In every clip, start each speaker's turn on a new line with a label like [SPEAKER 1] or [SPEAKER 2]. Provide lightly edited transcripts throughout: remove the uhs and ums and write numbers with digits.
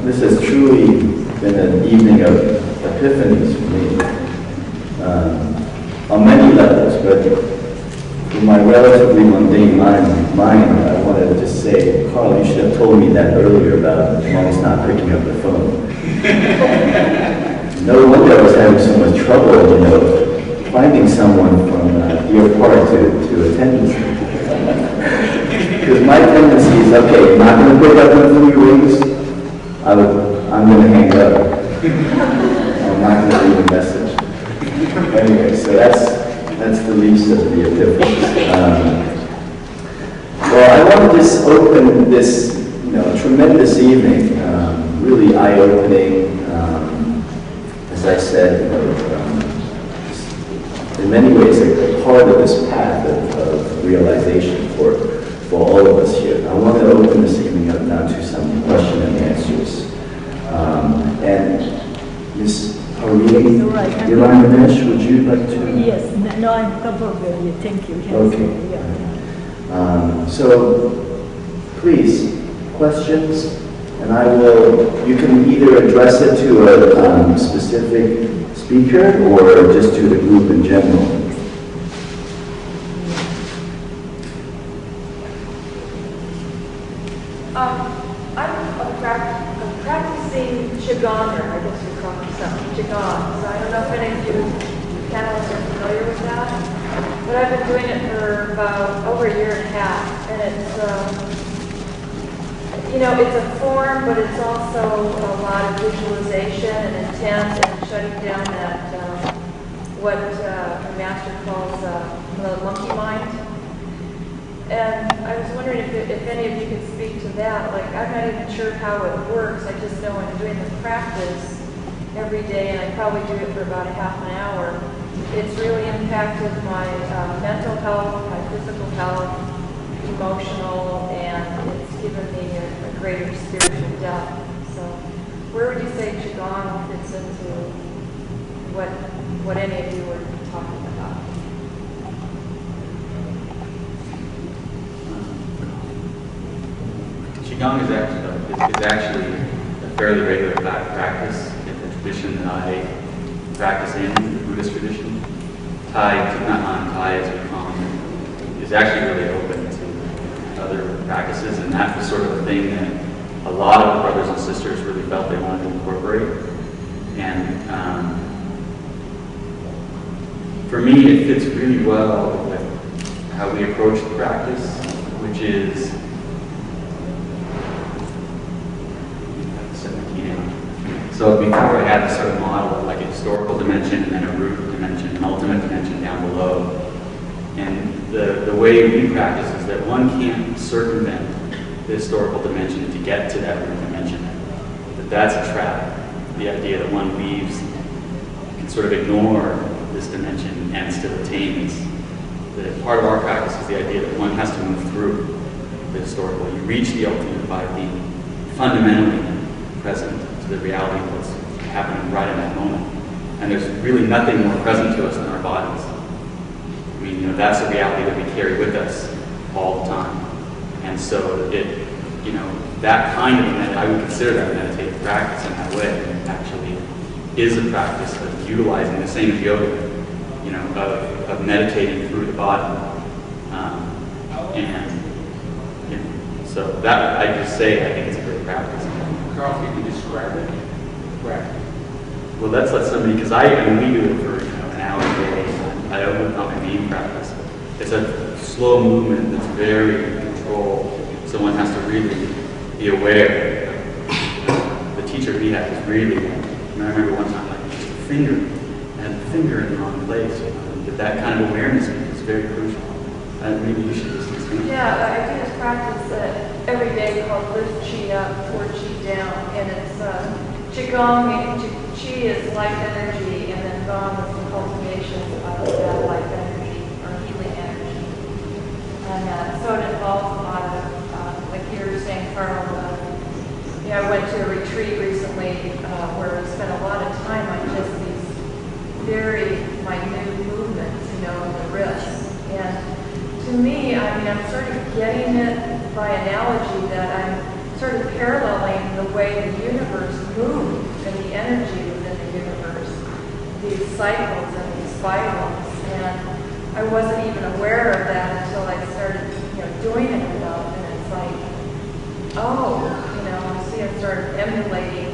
[SPEAKER 1] This has truly been an evening of epiphanies for me, on many levels, but in my relatively mundane mind, I wanted to just say, Carl, you should have told me that earlier about monks not picking up the phone. No wonder I was having so much trouble, finding someone from Deer Park to attend this. Because my tendency is, okay, I'm not going to pick up the 3 rings, I'm going to hang up. I'm not going to leave a message. Anyway, so that's the least of the epiphanies. Well, I want to just open this, tremendous evening, really eye-opening. As I said, in many ways, a part of this path of realization for all of us here. I want to open this evening up now to some question and answers. And Ms. Hareen, Iranianesh, would you like to?
[SPEAKER 2] Yes, no, I'm comfortable. Thank you. Yes.
[SPEAKER 1] Okay. Yeah. So, please, questions, and you can either address it to a specific speaker or just to the group in general.
[SPEAKER 3] I'm a practicing Qigonger, I guess you call yourself Qigong. So I don't know if any of you panelists are familiar with that, but I've been doing it for about over a year and a half, and it's it's a form, but it's also a lot of visualization and intent and shutting down that what the master calls the monkey mind. And I was wondering if any of you could speak to that. Like, I'm not even sure how it works. I just know I'm doing this practice every day, and I probably do it for about a half an hour. It's really impacted my mental health, my physical health, emotional, and it's given me a greater spiritual depth. So where would you say Qigong fits into what any of you were talking about?
[SPEAKER 4] Qigong is actually a fairly regular practice in the tradition that I practice in, the Buddhist tradition. Tai, as we call it, is actually really open to other practices, and that was sort of a thing that a lot of the brothers and sisters really felt they wanted to incorporate. And for me, it fits really well with how we approach the practice, which is so before I had this sort of model of like a historical dimension and then a root dimension, an ultimate dimension down below. And the way we practice is that one can't circumvent the historical dimension to get to that root dimension. That's a trap. The idea that one leaves, can sort of ignore this dimension and still attain this. The part of our practice is the idea that one has to move through the historical. You reach the ultimate by being fundamentally present to the reality of what's happening right in that moment. And there's really nothing more present to us than our bodies. I mean, that's a reality that we carry with us all the time. And so that kind of, I would consider that a meditative practice in that way. It actually is a practice of utilizing the same as yoga, of meditating through the body. So that, I just say, I think it's a great practice.
[SPEAKER 5] Carl, if you could describe it. Right.
[SPEAKER 4] Well, let's let somebody, because we do it for an hour a day. I don't know my main practice. It's a slow movement that's very controlled. So one has to really be aware. The teacher we had was really, I remember one time, just a finger, and the finger in the wrong place. That kind of awareness is very crucial. Maybe you should just explain.
[SPEAKER 3] Yeah, I do this practice every day called Lift Chi Up, Pour Chi Down, and it's Qigong, meaning Chi is life energy, and then Gong is the cultivation of that life energy, or healing energy. And so it involves a lot of, like you were saying, Carl, I went to a retreat recently where I spent a lot of time on just these very minute movements, in the wrists. And to me, I'm sort of getting it by analogy that I'm started paralleling the way the universe moves and the energy within the universe, these cycles and these spirals. And I wasn't even aware of that until I started, doing it enough. And it's like, oh, I see I started emulating,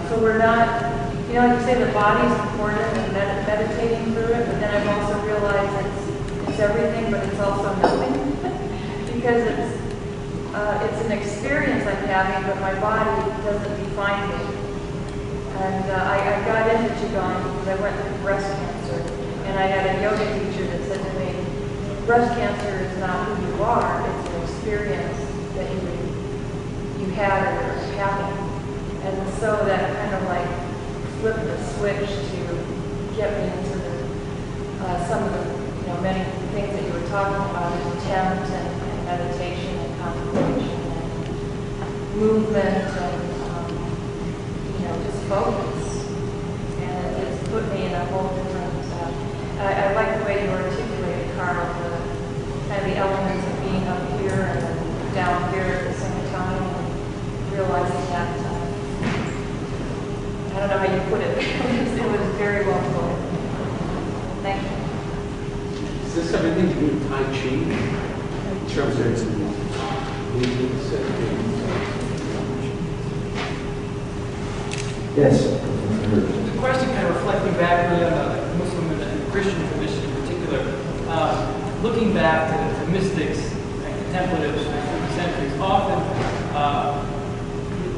[SPEAKER 3] so we're not, like you say, the body's important and meditating through it, but then I've also realized it's everything, but it's also nothing. Because it's an experience I'm having, but my body doesn't define me. And I got into Qigong because I went through breast cancer, and I had a yoga teacher that said to me, breast cancer is not who you are, it's an experience that you had or are having. And so that kind of like flipped the switch to get me into some of the many things that you were talking about, intent and meditation and contemplation and movement and just focus. And it's put me in a whole different. I like the way you articulated, Carl, kind of the elements of being up here and then down here at the same time, and realizing that. I don't know how you put it. It was very well put. Thank you.
[SPEAKER 5] Does this have anything to do with Tai Chi in terms of movements and
[SPEAKER 1] Yes.
[SPEAKER 6] The question kind of reflecting back really on the Muslim and the Christian tradition in particular, looking back to mystics and contemplatives through the centuries, often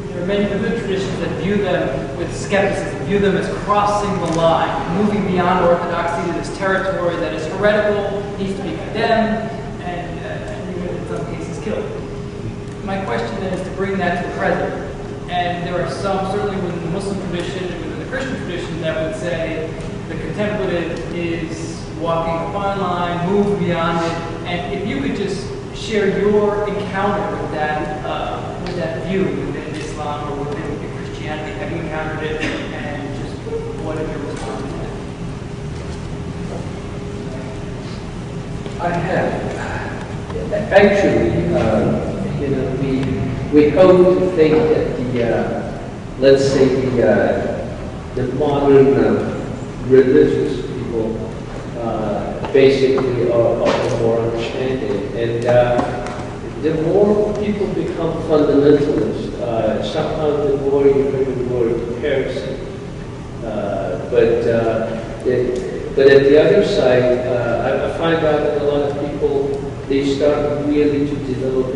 [SPEAKER 6] there are many other traditions that view them with skepticism, view them as crossing the line, moving beyond orthodoxy to this territory that is heretical, needs to be condemned, and even in some cases killed. My question then is to bring that to the present. And there are some, certainly within the Muslim tradition and within the Christian tradition, that would say the contemplative is walking a fine line, move beyond it. And if you could just share your encounter with that view within Islam or within Christianity, have you encountered it, and just what is your response to that?
[SPEAKER 7] I have. Actually, we hope to think that let's say the modern religious people basically are more understanding, and the more people become fundamentalists, somehow the more you hear the word comparison. But at the other side, I find out that a lot of people, they start really to develop a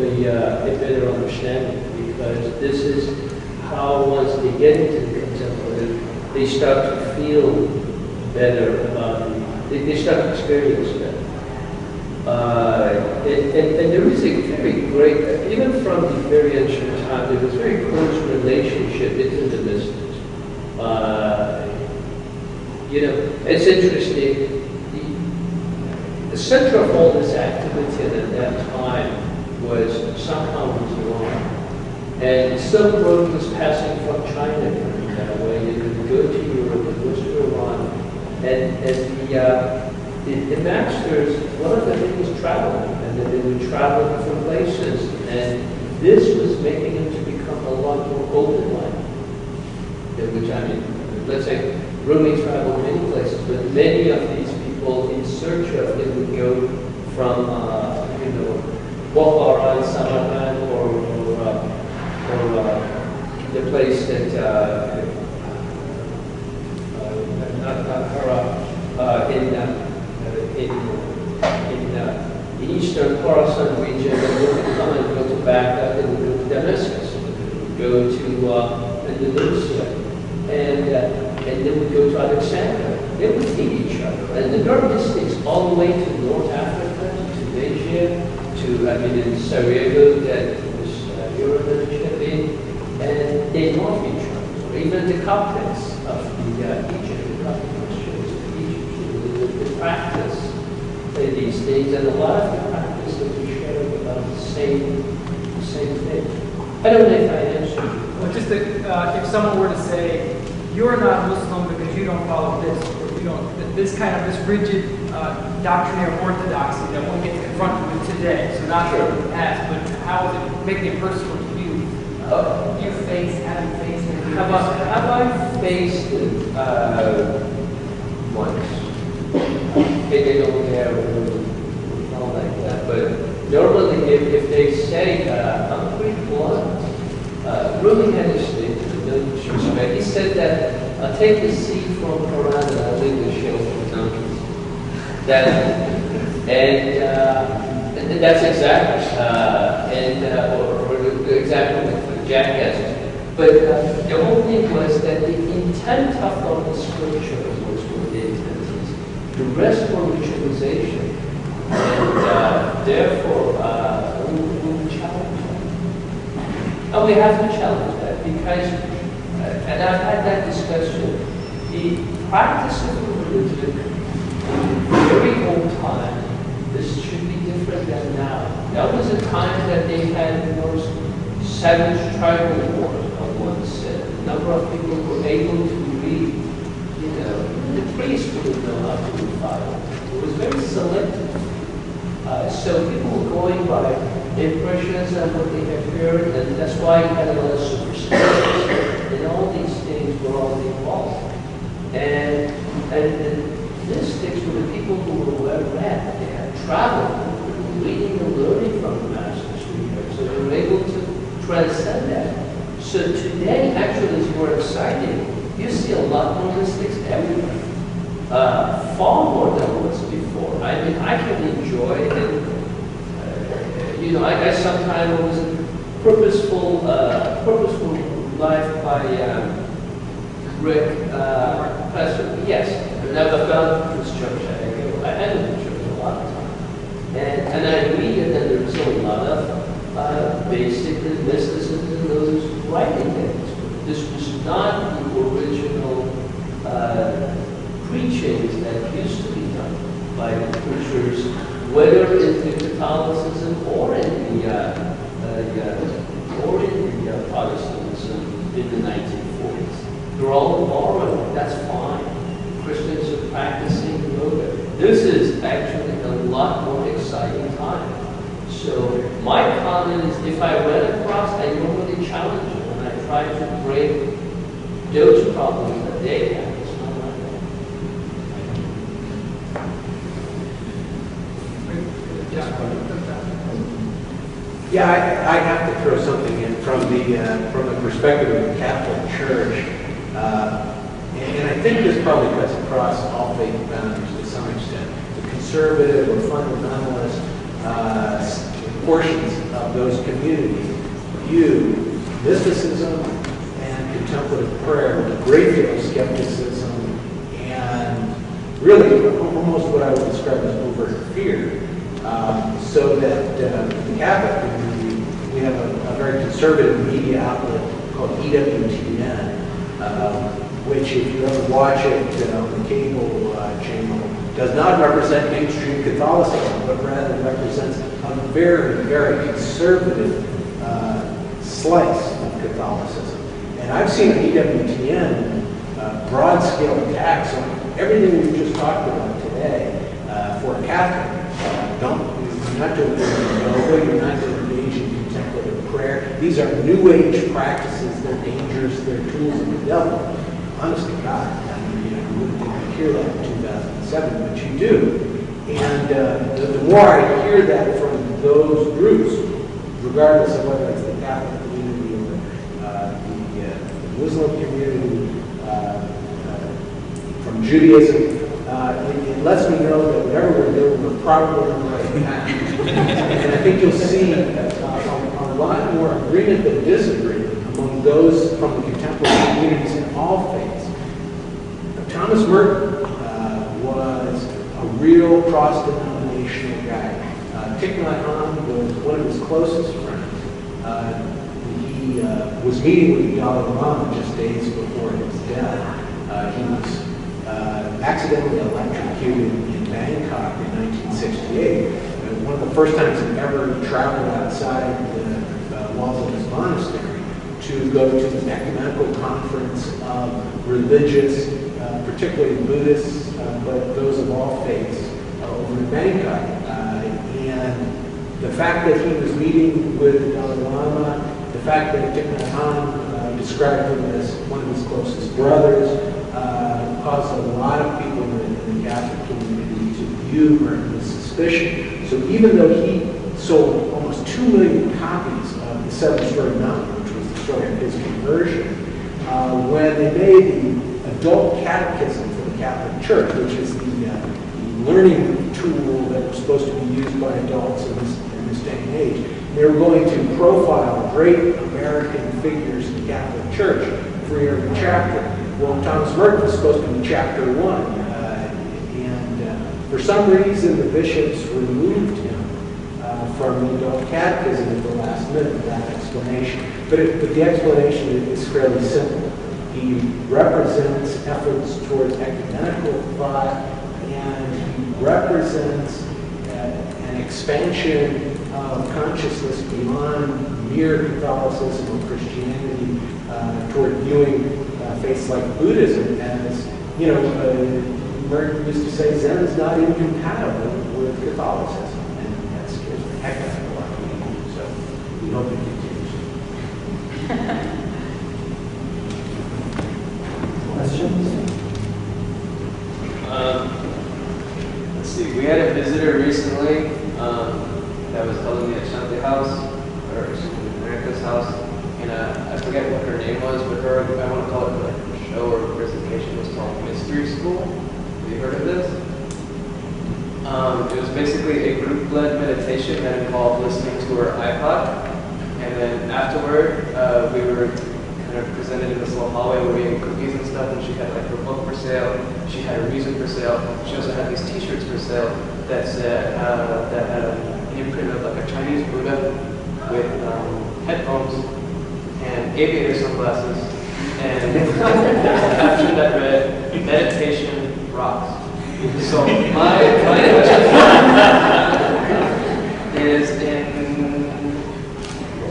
[SPEAKER 7] better understanding, because this is how once they get into the contemplative, they start to feel better about it. They start to experience better. And there is a very great, even from the very ancient time, there was a very close relationship between the mystics. It's interesting. The center of all this activity at that time was somehow Iran. And Silk Road was passing from China coming that way. It would go to Europe, it goes to Iran. And the masters, one of them was traveling, and then they would travel to different places. And this was making them to become a lot more open-minded. Which, I mean, let's say Rumi traveled many places, but many of these people in search of it would go from, walk around Samarkand or the place that, in the eastern Khorasan region, they would come and go to Baghdad, they would go to Damascus, they would go to Andalusia, and they would go to Alexandria. They would meet each other. And the Dark mystics all the way to North Africa, to Tunisia, in Sarajevo, that was your religion, and they love each other. Or even the Coptics of Egypt, the Coptic Christians of Egypt, they practice these things, and a lot of the practice that we share about the same thing. I don't know if I answered you.
[SPEAKER 6] Well, just if someone were to say, you're not Muslim because you don't follow this, or you don't, this kind of this rigid doctrine of orthodoxy that one gets confronted with today. today? So not in the past, but how is it making it personal to you? You face, having faced it.
[SPEAKER 7] Have I faced it once? They don't have all like that. But normally, if they say, I'm pretty blunt, really had to stay to the disrespect. He said that I'll take the seed from Quran and I'll leave the shell from donkeys. And that's exactly, or exactly what Jack asked. But the whole thing was that the intent of the scripture was what the intent is. The rest were ritualization. And therefore, we challenge that. And we have to challenge that because, and I've had that discussion, the practice of religion in very old time, this should be different than now. That was a time that they had the most savage tribal wars, one said. A number of people were able to read, the priests wouldn't know how to read the Bible. It was very selective. So people were going by impressions and what they had heard, and that's why you had a lot of superstitions, and all these things were all involved. And this sticks with the people who were well read. They had traveled, reading and learning from the masters we heard, so they were able to transcend that. So today, actually, is more exciting. You see a lot more mystics everywhere. Far more than once before. I mean, I can enjoy it. I sometimes was a purposeful life by Rick Professor. Yes, I've never found this church. I enter the church a lot of times, and I read it, and there's a lot of basically mysticism in those writing things. This was not the original preachings that used to be done by the preachers, whether in the Catholicism or in the Protestantism in the 1940s. They're all borrowing. That's fine. Christians are practicing yoga. This is actually a lot more exciting time. So my comment is, if I run across, I normally challenge it when I try to break those problems that they have.
[SPEAKER 5] Yeah, I have to throw something in from the perspective of the Catholic Church, and I think this probably cuts across all faith boundaries to some extent. The conservative or fundamentalist portions of those communities view mysticism and contemplative prayer with a great deal of skepticism and really almost what I would describe as overt fear. So that the Catholic community, we have a very conservative media outlet called EWTN, which, if you ever watch it on the cable channel, does not represent mainstream Catholicism, but rather represents a very, very conservative slice of Catholicism. And I've seen EWTN broad-scale attacks on everything we just talked about today for a Catholic. You're not doing yoga, you're not doing engaging in contemplative prayer. These are New Age practices. They're dangerous. They're tools of the devil. Honest to God, I mean, you wouldn't hear that in 2007, but you do. And the more I hear that from those groups, regardless of whether it's the Catholic community or the Muslim community, from Judaism, it lets me know that whatever we're doing, we're probably on the right path. And I think you'll see a lot more agreement than disagreement among those from the contemplative communities in all faiths. Thomas Merton was a real cross-denominational guy. Thich Nhat Hanh was one of his closest friends. He was meeting with the Dalai Lama just days before his death. He was accidentally electrocuted in Bangkok in 1968. One of the first times he ever traveled outside the walls of his monastery to go to the ecumenical conference of religious, particularly Buddhists, but those of all faiths over in Bangkok. And The fact that he was meeting with the Dalai Lama, the fact that Thich Nhat Hanh described him as one of his closest brothers, caused a lot of people in the Catholic community to view Merton with suspicion. So even though he sold almost 2 million copies of The Seven-Story Mountain, which was the story of his conversion, when they made the adult catechism for the Catholic Church, which is the learning tool that was supposed to be used by adults in this day and age, they were going to profile great American figures in the Catholic Church for every chapter. Well, Thomas Merton was supposed to be chapter 1, and for some reason the bishops removed him from the adult catechism at the last minute of that explanation. But the explanation is fairly simple. He represents efforts towards ecumenical thought, and he represents an expansion of consciousness beyond mere Catholicism or Christianity toward viewing faiths like Buddhism as, Merton used to say Zen is not incompatible with Catholicism, and that scares the heck out of a lot of people, so we hope it continues. Questions?
[SPEAKER 8] Let's see, we had a visitor recently that was telling me at Shanti House, or America's house, and I forget what her name was, but I want to call it like a show or presentation, was called Mystery School. Have you heard of this? It was basically a group-led meditation that involved listening to her iPod, and then afterward, we were kind of presented in this little hallway where we had cookies and stuff, and she had like her book for sale, she had her music for sale, she also had these t-shirts for sale that said, that had an imprint of like a Chinese Buddha with headphones and aviator sunglasses, and there's a caption that read, "Meditation rocks." So my question is,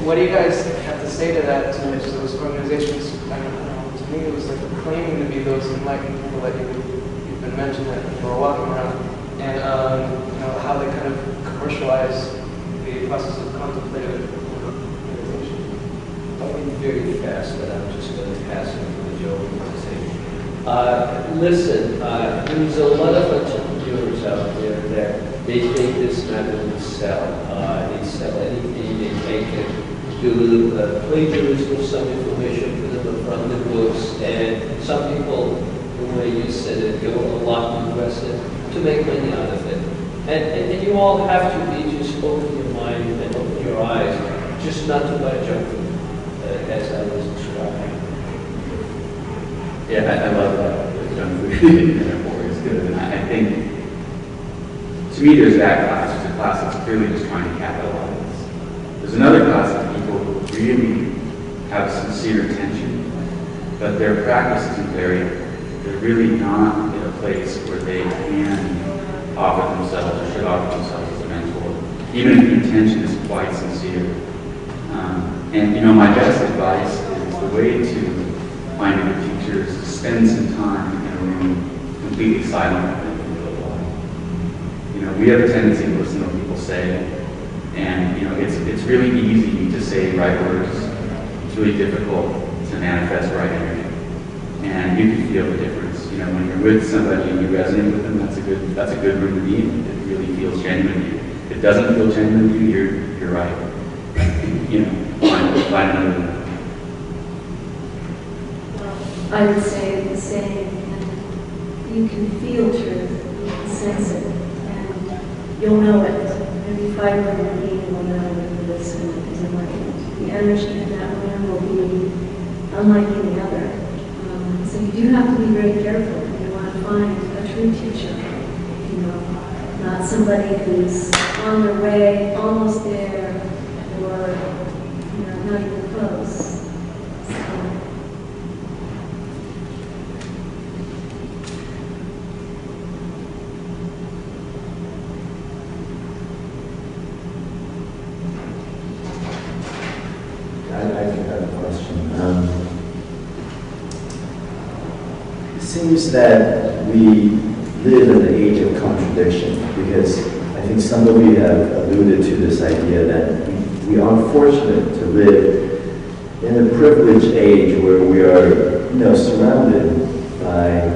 [SPEAKER 8] what do you guys have to say to that, to those organizations? I don't know, to me it was like claiming to be those enlightened people that you've been mentioning that people are walking around, and how they kind of commercialize the process of contemplative meditation.
[SPEAKER 7] I'll be very fast, but I'm just going to pass it to Joe to say. Listen, there's a lot of entrepreneurs out there that they think this not only sell. They sell anything, they make it, do a little plagiarism of some information, put them from the books, and some people, the way you said it, go a lot aggressive to make money out of it. And you all have to be just open your mind and open your eyes, just not to buy junk food, as I was describing.
[SPEAKER 4] Yeah, I love that. Junk food metaphor is good. And I think, to me, there's that class. There's a class that's clearly just trying to capitalize. There's another class of people who really have sincere intention, but their practice isn't there yet. They're really not in a place where they can offer themselves or should offer themselves as a mentor, even if the intention is quite sincere. And my best advice is the way to find a good teacher is to spend some time in a room completely silent with them for a while. We have a tendency to listen to what people say, and it's really easy to say right words. It's really difficult to manifest right energy, and you can feel the difference. When you're with somebody and you resonate with them, that's a good room to be in. It really feels genuine to you. If it doesn't feel genuine to you, you're right. Find another room.
[SPEAKER 9] I would say the same. And you can feel truth, you can sense it, and you'll know it. Maybe 5 women meeting will know whether this is enlightened. The energy in that room will be unlike any other. So you do have to be very careful if you want to find a true teacher. Not somebody who's on their way, almost there, or not even close.
[SPEAKER 1] I think I have a question. It seems that we live in the age of contradiction because I think some of you have alluded to this idea that we are fortunate to live in a privileged age where we are, surrounded by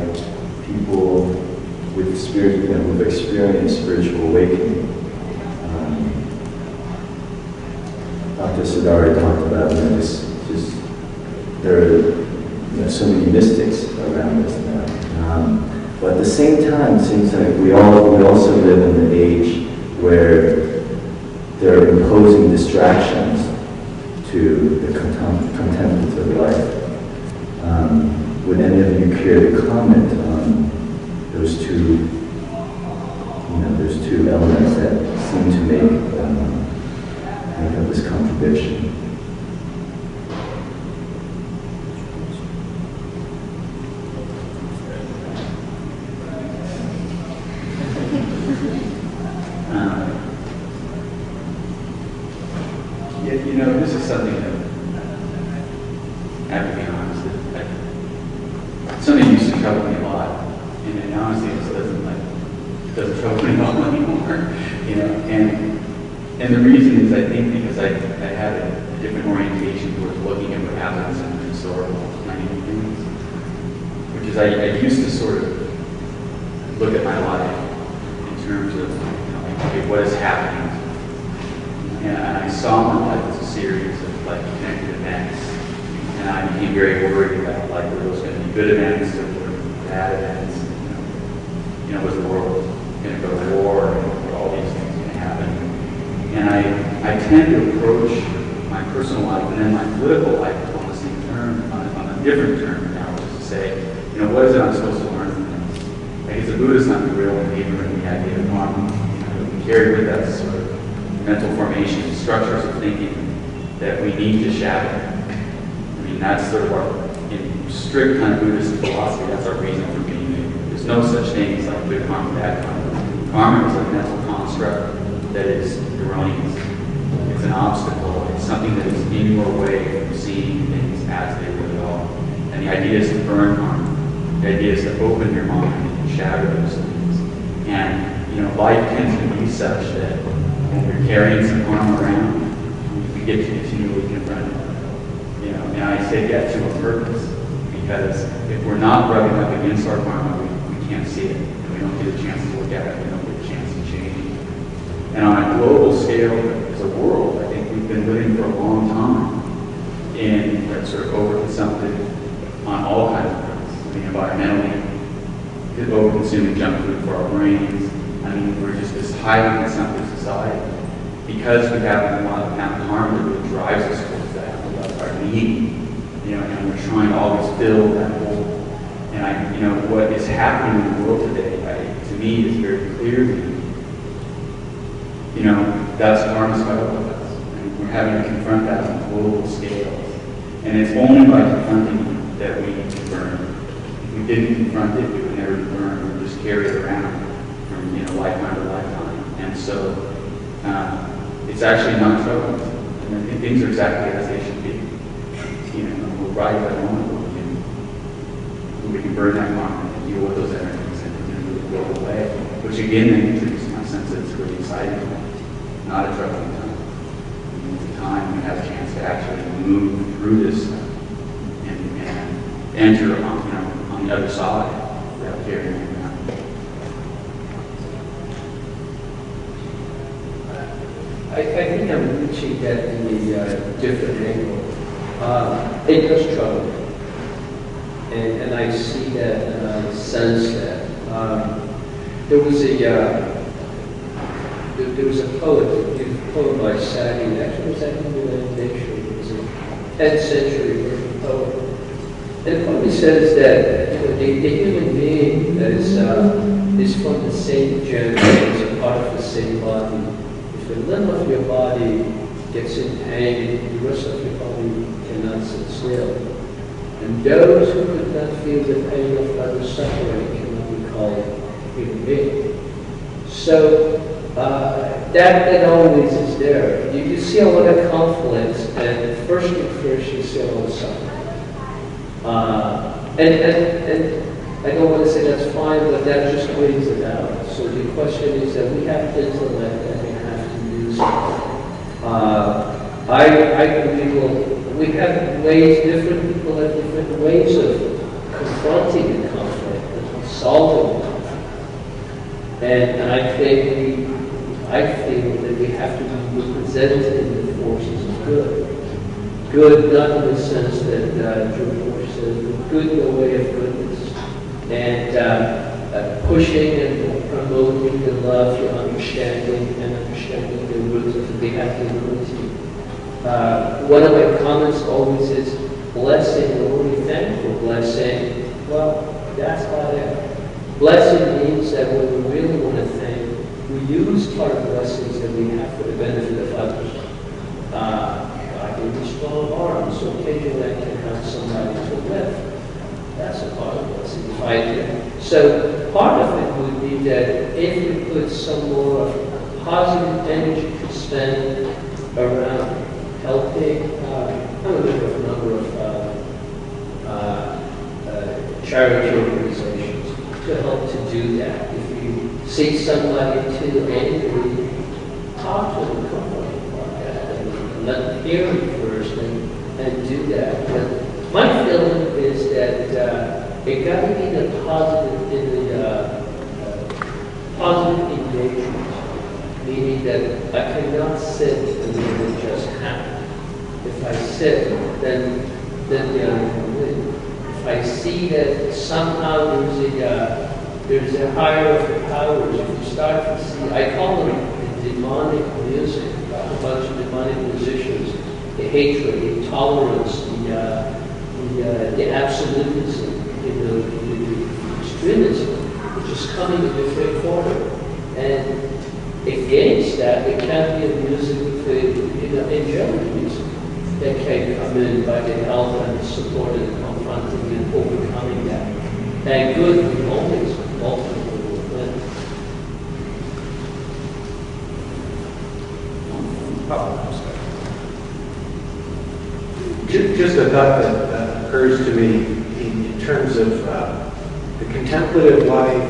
[SPEAKER 1] people with spirit, who've experienced spiritual awakening. Dr. Siddhartha talked about, there are so many mystics around us now. But at the same time, it seems like we also live in an age where there are imposing distractions to the contemplative life. Would any of you care to comment on those two elements that seem to make up this contradiction?
[SPEAKER 4] This is something that I have to be honest. Something used to trouble me a lot, and honestly, it doesn't trouble me at all anymore. And the reason is, I think, because I had a different orientation towards looking at what happens in historical planning things, which is I used to sort of look at my life in terms of okay, what is happening. And I saw my life as a series of connected events, and I became very worried about were those going to be good events or were bad events? Was the world going to go to war, and were all these things going to happen? And I tend to approach my personal life and then my political life on the same term, on a different term now, which is to say, what is it I'm supposed to learn from this? As a Buddhist, I'm a real believer in the idea of karma. We carry with us sort of mental formation, structures of thinking that we need to shatter. That's sort of our, in strict kind of Buddhist philosophy, that's our reason for being here. There's no such thing as good karma, bad karma. Karma is a mental construct that is erroneous. It's an obstacle. It's something that is in your way from seeing things as they really are. And the idea is to burn karma. The idea is to open your mind and shatter those things. And, life tends to be such that when we're carrying some karma around, we get to continually confront it. And I say that to a purpose, because if we're not rubbing up against our karma, we can't see it, and we don't get a chance to look at it, we don't get a chance to change it. And on a global scale, as a world, I think we've been living for a long time in that sort of overconsumptive on all kinds of things. Environmentally, over-consuming junk food for our brains. We're just this highly consumptive society because we have a lot of karma that really drives us towards that. Our need, and we're trying to always fill that hole. And what is happening in the world today, to me, is very clearly, that's karma's fight with us. And we're having to confront that on global scales. And it's only by confronting it that we can burn. If we didn't confront it, we would never burn. We would just carry it around from lifetime to lifetime. And so it's actually not troubling. And I think things are exactly as they should be. We'll ride that moment we can burn that karma and deal with those energies and really go away. Which again then contributes to my sense that it's really exciting. Not a troubling time. It's a time we have a chance to actually move through this stuff and enter on the other side without carrying it around.
[SPEAKER 7] I think I'm reaching that in a different angle. It does trouble me. And I see that and I sense that. There was a poet, a poem by Sadi, actually it was at the meditation. It was a 10th century Russian poet. And the poem says that the human being that is from the same gender, is a part of the same body. If a limb of your body gets in pain, the rest of your body cannot sit still. And those who could not feel the pain of other suffering cannot be called human beings. So that always is there. You see a lot of conflicts, and first you see a lot of suffering. And I don't want to say that's fine, but that just weighs it out. So the question is that we have intellect and we have to use it. I believe we have ways, different people have different ways of confronting the conflict and solving the conflict. And I feel that we have to be represented in the forces of good. Good, not in the sense that George Bush says, but good in the way of goodness. And pushing and promoting the love, your understanding, and understanding the roots of the humility. One of my comments always is blessing, or only thankful blessing. Well, that's about it. Blessing means that when we really want to thank, we use our blessings that we have for the benefit of others. I gave you strong arms, so occasionally I can have somebody to lift. That's a part of blessing, if I do. So part of it would be that if we put some more positive energy to spend around helping, I'm a member of a number of charity organizations to help to do that. If you see somebody too angry, talk to them, about that, and let them hear it first and do that. But my feeling is that it got to be the positive engagement, meaning that I cannot sit and let it just happen. If I sit, then the other can win. If I see that somehow there's a higher of the powers, if you start to see, I call them the demonic music, a bunch of demonic musicians, the hatred, the intolerance, the absolutism, the extremism, which is coming in different form. And against that, it can be a music with angelic music that can come in by the help and support and confronting and overcoming that. And good will always ultimately win.
[SPEAKER 5] Just a thought that occurs to me in terms of the contemplative life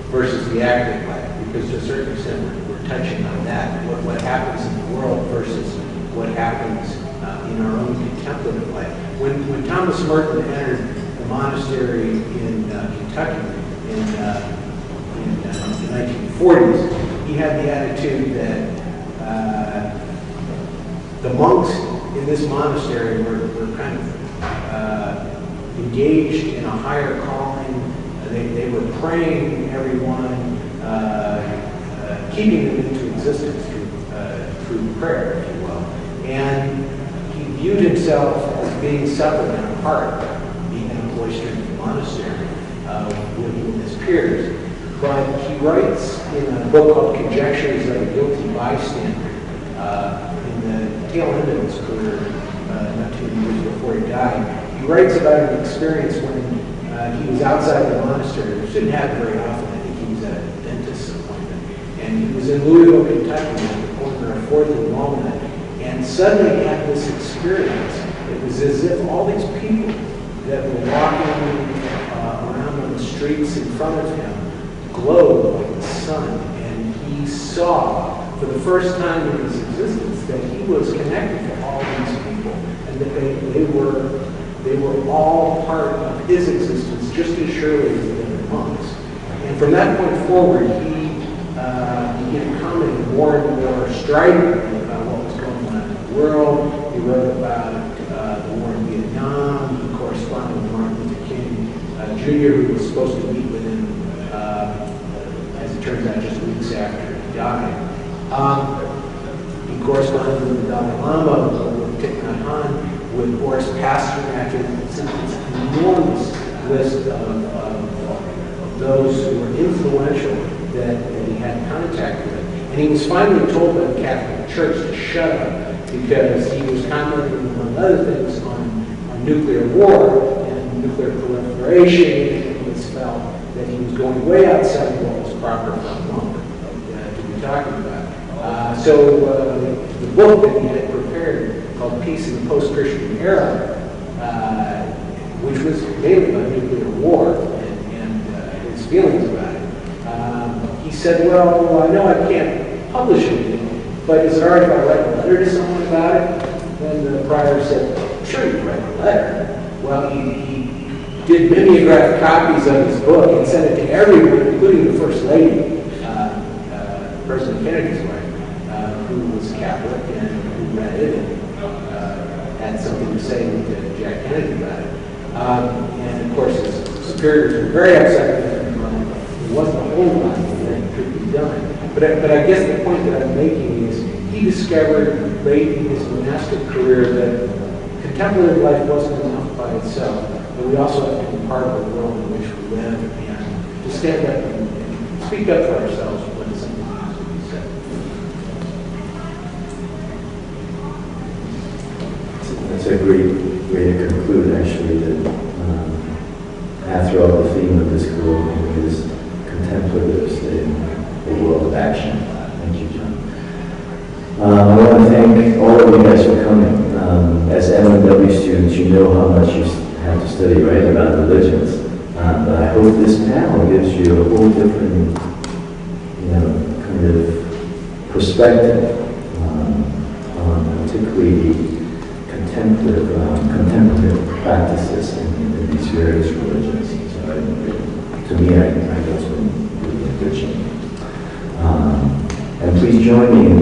[SPEAKER 5] versus the active life, because to a certain extent we're touching on that, what happens in the world versus what happens in our own contemplative life. When Thomas Merton entered the monastery in Kentucky in the 1940s, he had the attitude that the monks in this monastery were kind of engaged in a higher calling. They were praying everyone, keeping them into existence through prayer, if you will. And he viewed himself as being separate and apart, being in a cloistered monastery with his peers. But he writes in a book called Conjectures of a Guilty Bystander, in the tail end of his career, not 2 years before he died, he writes about an experience when he was outside the monastery, which didn't happen very often. I think he was at a dentist's appointment. And he was in Louisville, Kentucky, at the corner of 4th and Walnut, and suddenly had this experience. It was as if all these people that were walking around on the streets in front of him glowed like the sun. And he saw, for the first time in his existence, that he was connected to all these people, and that they were all part of his existence just as surely as the monks. And from that point forward, he began commenting more and more stridently about what was going on in the world. He wrote about the war in Vietnam. He corresponded with Martin Luther King Jr., who was supposed to meet with him, as it turns out, just weeks after he died. He corresponded with the Dalai Lama, with Thich Nhat Hanh, with Boris Pasternak, and it's an enormous list of those who were influential that he had contact with. And he was finally told by the Catholic Church to shut up because he was commenting, among other things, on nuclear war and nuclear proliferation, and it was felt that he was going way outside what was proper for a monk to be talking about. So the book that he had prepared, called Peace in the Post-Christian Era, which was mainly about nuclear war and feelings about it. He said, well, I know I can't publish anything, but is it all right if I write a letter to someone about it? Then the prior said, sure, you can write a letter. Well, he did mimeograph copies of his book and sent it to everyone, including the First Lady, President Kennedy's wife, who was Catholic and who read it and had something to say to Jack Kennedy about it. And of course, his superiors were very upset with him. There wasn't a whole lot that could be done. But I guess the point that I'm making is he discovered late in his monastic career that contemplative life wasn't enough by itself, but we also have to be part of the world in which we live and to stand up and speak up for ourselves when something has to be said.
[SPEAKER 1] That's a great way to conclude, actually, that after all, the theme of this group is contemplatives in the world of action. Thank you, John. I want to thank all of you guys for coming. As MMW students, you know how much you have to study, right, about religions. But I hope this panel gives you a whole different, kind of perspective on particularly contemplative practices in these various religions. So to me, I know it's been really enriching. And please join me in